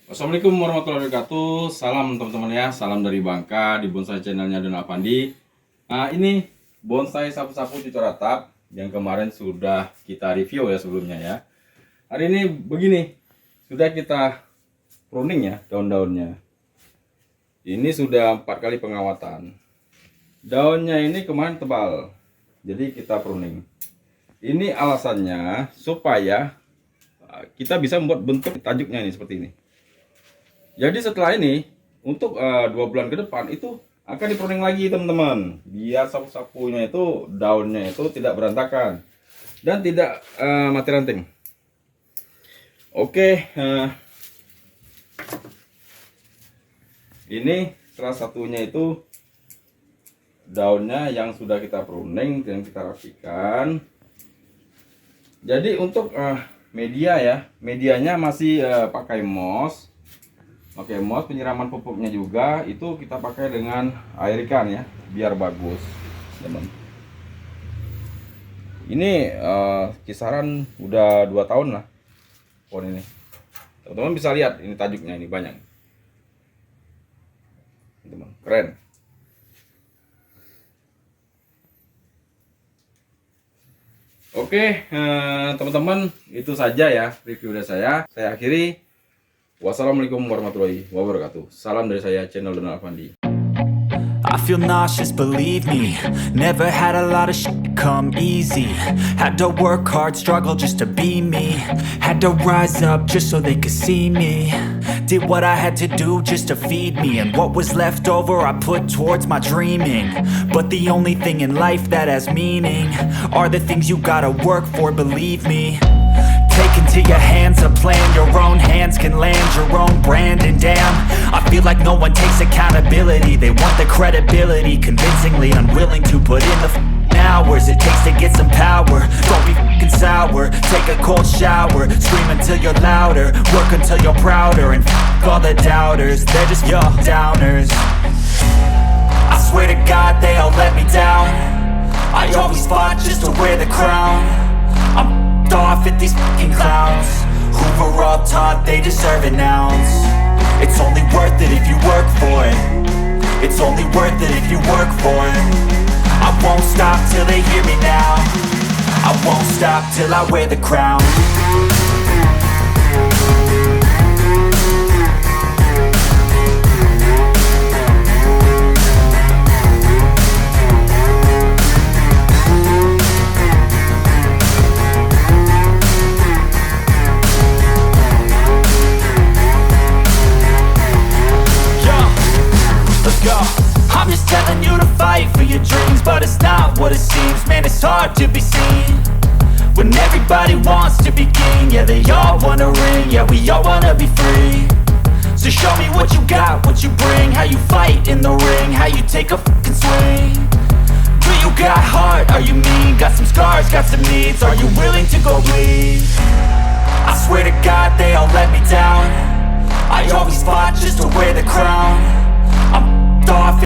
Assalamualaikum warahmatullahi wabarakatuh. Salam teman-teman ya. Salam dari Bangka di bonsai channelnya Donald Afandi. Nah, ini bonsai sapu-sapu cucur atap yang kemarin sudah kita review ya sebelumnya ya. Hari ini begini, sudah kita pruning ya daun-daunnya. Ini sudah 4 kali pengawatan. Daunnya ini kemarin tebal, jadi kita pruning. Ini alasannya supaya kita bisa membuat bentuk tajuknya ini seperti ini. Jadi setelah ini untuk 2 bulan ke depan itu akan dipruning lagi teman-teman, biar sapu-sapunya itu daunnya itu tidak berantakan dan tidak mati ranting. Oke, ini salah satunya itu daunnya yang sudah kita pruning dan kita rapikan. Jadi untuk media ya, medianya masih pakai moss. Oke, moss, penyiraman pupuknya juga itu kita pakai dengan air ikan ya, biar bagus teman. Ini kisaran udah 2 tahun lah pohon ini. Teman-teman bisa lihat ini tajuknya ini banyak teman, keren. Oke, teman-teman, itu saja ya review dari saya. Saya akhiri. Wassalamualaikum warahmatullahi wabarakatuh. Salam dari saya, channel Donald Afandi. I feel nauseous, believe me. Never had a lot of shit come easy. Had to work hard, struggle just to be me. Had to rise up just so they could see me. Did what I had to do just to feed me. And what was left over I put towards my dreaming. But the only thing in life that has meaning are the things you gotta work for, believe me. Take into your hands a plan. Your own hands can land your own brand. And damn, I feel like no one takes accountability. They want the credibility, convincingly unwilling to put in the hours it takes to get some power. Don't be f***ing sour. Take a cold shower. Scream until you're louder. Work until you're prouder. And f*** all the doubters, they're just your downers. I swear to God they all let me down. I always fought just to wear the crown. I'm off at these fucking clowns who were all taught they deserve an ounce. It's only worth it if you work for it. It's only worth it if you work for it. I won't stop till they hear me now. I won't stop till I wear the crown. I'm just telling you to fight for your dreams, but it's not what it seems. Man, it's hard to be seen when everybody wants to be king. Yeah, they all wanna ring, yeah, we all wanna be free. So show me what you got, what you bring, how you fight in the ring, how you take a fucking swing. Do you got heart, are you mean? Got some scars, got some needs, are you willing to go bleed? I swear to God they all let me down.